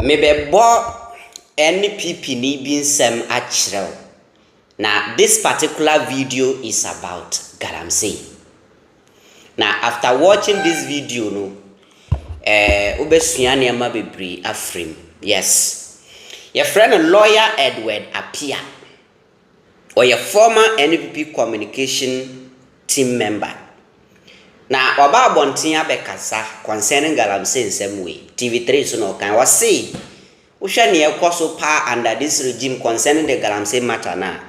Mebebo NPP ni binsem achrew. Now this particular video is about galamsey. Now after watching this video no ubesua nneema bebre afrem. Yes. Your friend lawyer Edward Apia or your former NPP communication team member. Now oba abontin abekasa concerning galamsey in some way. TV3 so no kan was say Usha ne ekoso pa under this regime concerning the galamsey matter na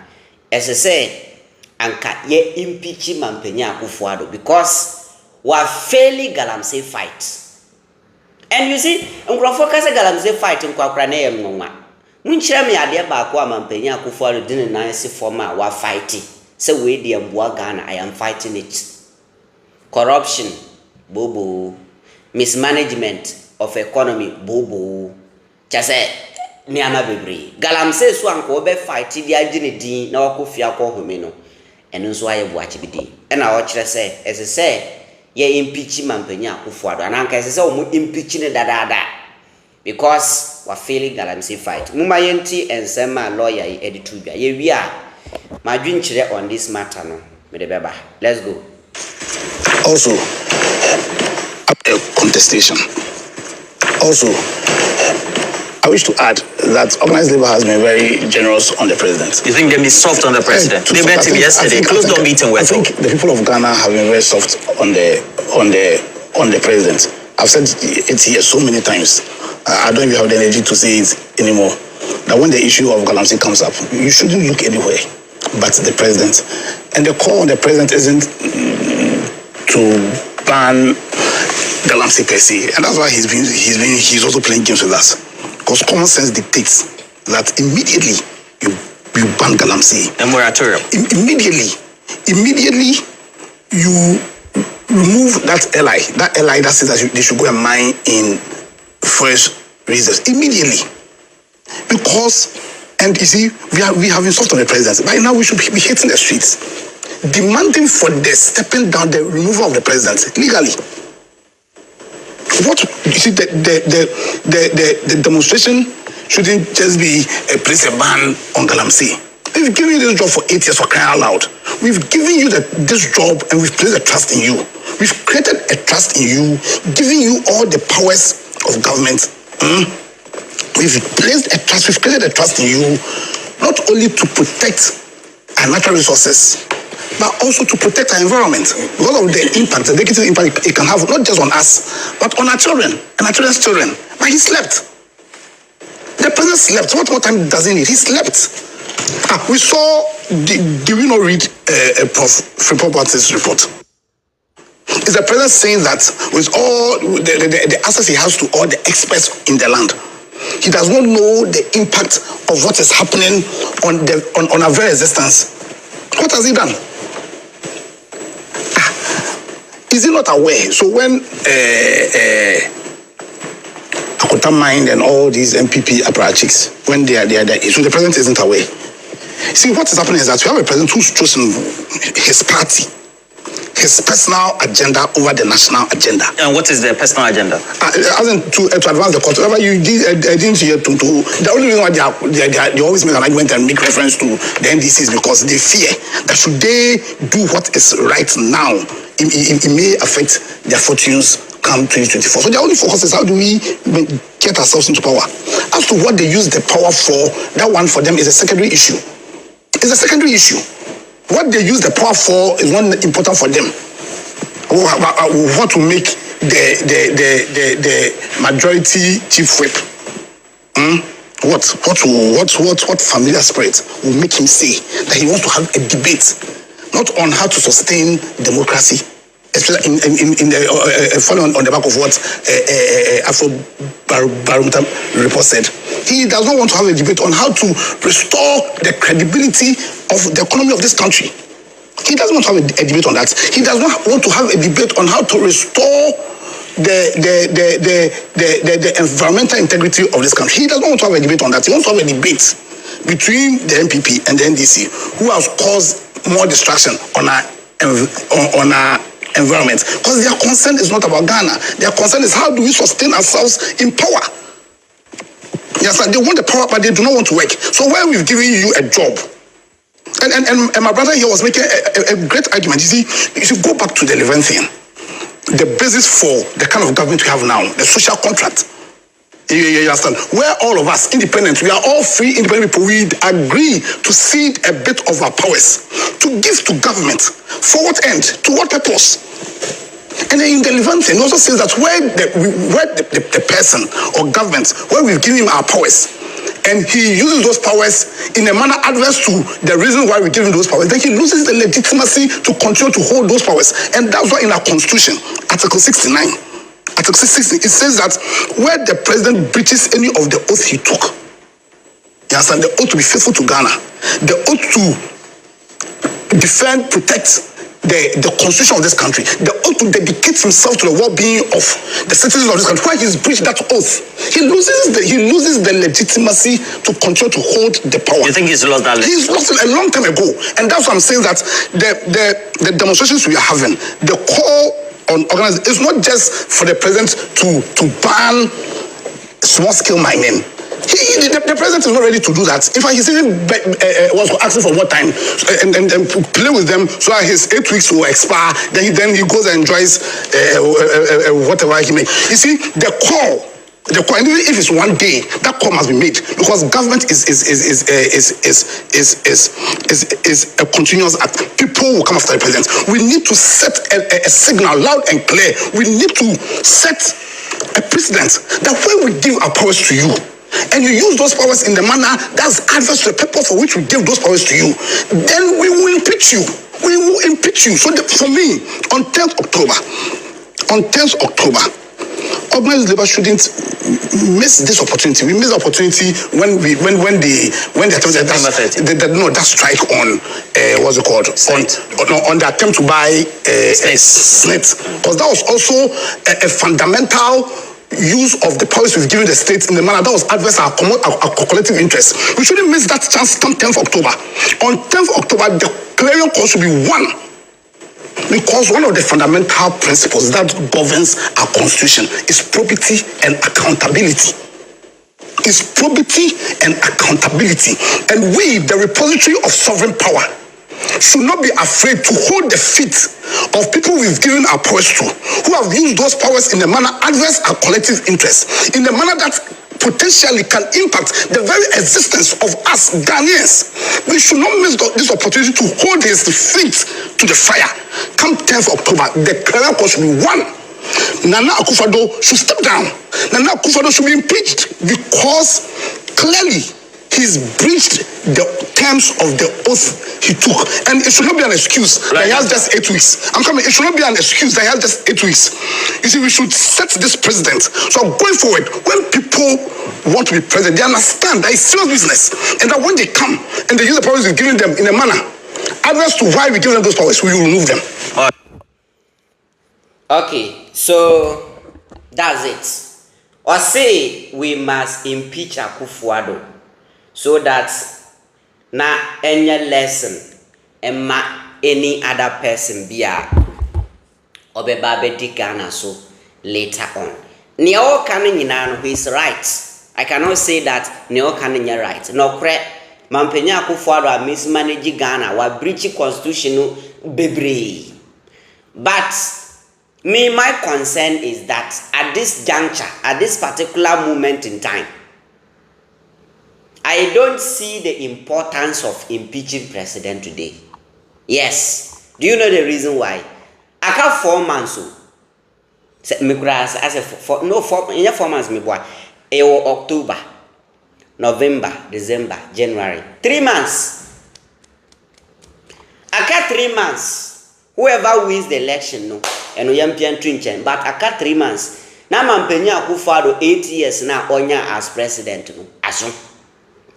say anka ye impeachment mpanya Akufo Addo because we are failing galamsey fight. And you see, nkrofo kase galamsey fight nkwakra na yem nwa. Munchira me ade ba ko amampanya Akufo Addo din na ese forma wa fight. Say we dey mboa Ghana, I am fighting it. Corruption, bobo. Mismanagement of economy, bobo. Chase niama bebre galamsey so anko be fight di agine din na wakofia ko home no eno nso aye boachi bidi e na wo kire say ese ye impeachment mpanya Akufo Addo ananka ese o mu impeach ne dadada because wa failing galamsey fight muma yenti ensema lawyer yi editu bia ye wi a madwin kire on this matter no me de beba. Let's go. Also a contestation. Also I wish to add that organized labor has been very generous on the president. You think they've been soft on the president? They met him yesterday. Closed door meeting. I think the people of Ghana have been very soft on the president. I've said it here so many times. I don't even have the energy to say it anymore. That when the issue of galamsey comes up, you shouldn't look anywhere but the president. And the call on the president isn't to ban galamsey per se, and that's why he's also playing games with us. Because common sense dictates that immediately you ban galamsey. A moratorium. Immediately you remove that ally that says that they should go and mine in fresh reserves. Immediately. Because, and you see, we have been soft on the president. By now we should be hitting the streets, demanding for the stepping down, the removal of the president legally. What you see, the demonstration shouldn't just be a place a ban on galamsey. We've given you this job for 8 years for crying out loud. We've given you this job and we've placed a trust in you. We've created a trust in you, giving you all the powers of government. We've created a trust in you, not only to protect our natural resources, but also to protect our environment because of the impact, the negative impact it can have not just on us, but on our children and our children's children. But he slept. The president slept. What more time does he need? He slept. We saw, did we not read Prof. Freeport's report? Is the president saying that with all the access he has to all the experts in the land, he does not know the impact of what is happening on our very existence? What has he done? Is he not aware? So when Akota Mind and all these NPP apparatchiks, when they are so the president isn't aware. See, what is happening is that we have a president who's chosen his party, his personal agenda over the national agenda. And what is the personal agenda? As in to advance the cause. Whatever you didn't hear to the only reason why they always make an argument and make reference to the NDC is because they fear that should they do what is right now, it may affect their fortunes come 2024. So their only focus is how do we get ourselves into power. As to what they use the power for, that one for them is a secondary issue. It's a secondary issue. What they use the power for is one important for them. What to make the majority chief whip? What familiar spirit will make him say that he wants to have a debate, not on how to sustain democracy, especially in the following on the back of what Afro Barometer report said. He does not want to have a debate on how to restore the credibility of the economy of this country. He doesn't want to have a debate on that. He does not want to have a debate on how to restore the environmental integrity of this country. He doesn't want to have a debate on that. He wants to have a debate between the NPP and the NDC, who has caused more distraction on our environment. Because their concern is not about Ghana. Their concern is how do we sustain ourselves in power. Yes, they want the power, but they do not want to work. So where we've given you a job, and my brother here was making a great argument. You see, if you go back to the 11th thing, the basis for the kind of government we have now, the social contract. You understand? Where all of us, independent, we are all free, independent people, we agree to cede a bit of our powers to give to government. For what end? To what purpose? And then in the 11th thing, it also says that where the person or government, where we've given him our powers, and he uses those powers in a manner adverse to the reason why we give him those powers, then he loses the legitimacy to continue to hold those powers. And that's why in our constitution, Article 69, Article 60, it says that where the president breaches any of the oath he took, you understand, the oath to be faithful to Ghana, the oath to defend, protect the constitution of this country, the oath to dedicate himself to the well-being of the citizens of this country, where he's breached that oath, he loses the legitimacy to continue to hold the power. You think he's lost that? He's lost it a long time ago, and that's why I'm saying that the demonstrations we are having, the call on organizing, it's not just for the president to ban small-scale mining. The president is not ready to do that. In fact, he's even was asking for more time and play with them so that his 8 weeks will expire. Then he goes and enjoys whatever he may. You see, the call, and even if it's one day, that call must be made, because government is a continuous act. People will come after the president. We need to set a signal loud and clear. We need to set a precedent that when we give our powers to you, and you use those powers in the manner that's adverse to the purpose for which we give those powers to you, then we will impeach you. We will impeach you. So for me, on 10th October, organized labor shouldn't miss this opportunity. We miss the opportunity when that strike on what's it called? On the attempt to buy SNIT, because that was also a fundamental use of the powers we've given the states in the manner that was adverse our collective interests. We shouldn't miss that chance come 10th October. On 10th October, the clarion call should be one. Because one of the fundamental principles that governs our constitution is probity and accountability. Is probity and accountability. And we, the repository of sovereign power, should not be afraid to hold the feet of people we've given our powers to, who have used those powers in a manner adverse our collective interests, in a manner that potentially can impact the very existence of us Ghanaians. We should not miss this opportunity to hold his feet to the fire. Come 10th October, the clarion call should be one. Nana Akufo Addo should step down. Nana Akufo Addo should be impeached because clearly he's breached the terms of the oath he took. And it should not be an excuse that he has just 8 weeks. It should not be an excuse that he has just 8 weeks. You see, we should set this precedent. So going forward, when people want to be president, they understand that it's serious business. And that when they come and they use the powers we've given them in a manner adverse to why we give them those powers, we will remove them. Okay, so that's it. Or say we must impeach Akufo Addo, so that na any lesson emma any other person be a obeba bedi Ghana so later on. Neo kan nyina no is right. I cannot say that neo kan nya right. No kre mampenya Akufo Addo a mismanage Ghana wa breach constitution bebre. But my concern is that at this juncture, at this particular moment in time, I don't see the importance of impeaching president today. Yes. Do you know the reason why? I have 4 months. No 4 months. October, November, December, January. 3 months. I got 3 months. Whoever wins the election, no. And we am trinchen. But I got 3 months. Now Mampenya Akufo Addo 8 years now onya as president. No. Asum.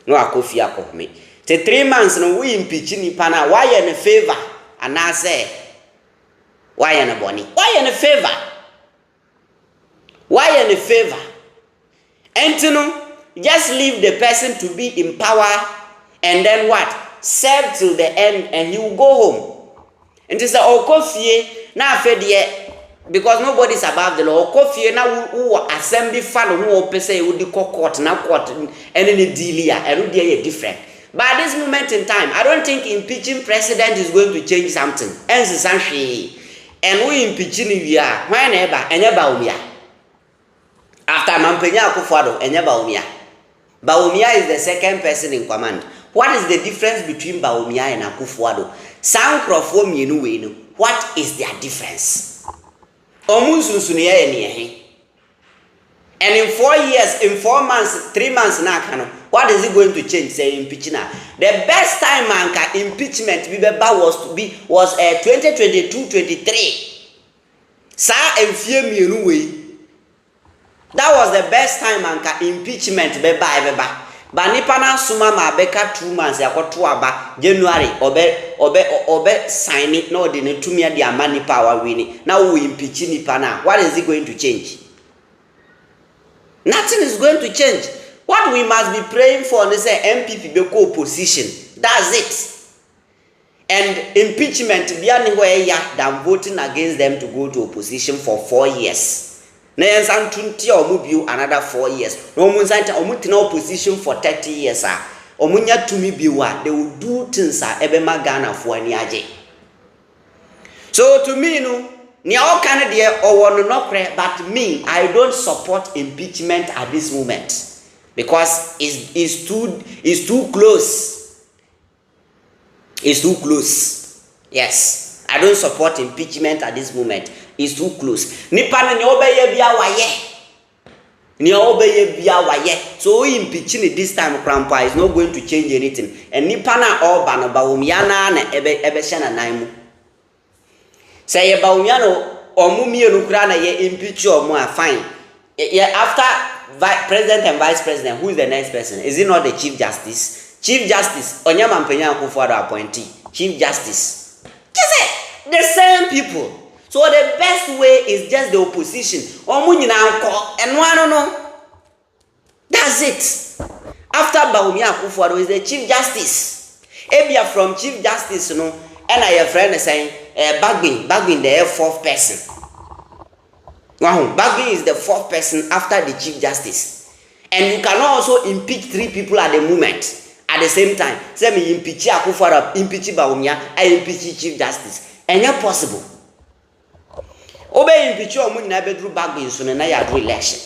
No Akufo Addo me. Te 3 months no we impeach ni pana. Why in favor? And I say, why in a bonny? Why in a favor? Why in a favor? And to know, just leave the person to be in power and then what? Serve till the end and he will go home. And to say, oh, coffee, now fed yet. because nobody is above the law. Coffee na who Asem be fan who say who the court na court any deal and who different. But at this moment in time, I don't think impeaching president is going to change something. And we impeaching we are whenever and after Mampenya Akufo Addo and Baumia. Baumia is the second person in command. What is the difference between Baumia and Akufo Addo? Sound crofom you what is their difference? And in 4 years, in 4 months, 3 months now, what is it going to change? Say impeaching now. The best time manka impeachment was 2022-23. Sa enfie that was the best time manka impeachment beba. But nipa na suma ma beka 2 months yakoto aba January obe sign it no de ne tumia de ama nipa wa wini. Now we impeach nipa na. What is it going to change? Nothing is going to change. What we must be praying for is a NPP beko opposition. That's it. And impeachment be anywhere than voting against them to go to opposition for 4 years. Na yansan tunti omubiu another 4 years. No munzanta omutina opposition for 30 years ah. Omunya tumi biwa they will do things ebema Ghana for ani age. So to me no ni all kind there or no pray, but me I don't support impeachment at this moment because it's too close. It's too close. Yes, I don't support impeachment at this moment. It's too close. Nipa na ni obeye bia waye. Ni obeye bia waye. So impeaching it this time Krampa is not going to change anything. And nipa na oba no Baumia na ebe shana naimu. Say ye Baumia no omu mienu kra na ye impeach omu fine. Yeah, after president and vice president, who is the next person? Is it not the chief justice? Chief justice Onyama Mpenya Akufo Addo appointee. Chief justice. The same people. So the best way is just the opposition. And one no. That's it. After Baumia Akufo Addo is the chief justice. Ebia from chief justice no, and your friend is saying Bagbin the fourth person. Wow, Bagbin is the fourth person after the chief justice. And you cannot also impeach 3 people at the moment. At the same time, say me impeach Akufo Addo, impeach Baumia, I impeach chief justice. And not possible. Obey impeach or mun na bedru Bagbin so na ya do election.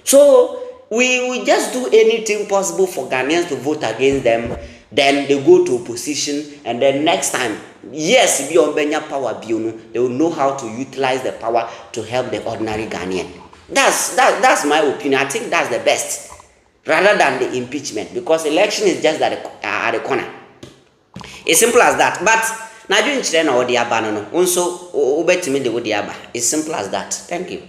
So we just do anything possible for Ghanaians to vote against them. Then they go to opposition, and then next time, yes, be on Benya power biono, they will know how to utilize the power to help the ordinary Ghanaian. That's my opinion. I think that's the best, rather than the impeachment, because election is just at the corner. It's simple as that. But now you children or the abano, also obey me the odiaba. It's simple as that. Thank you.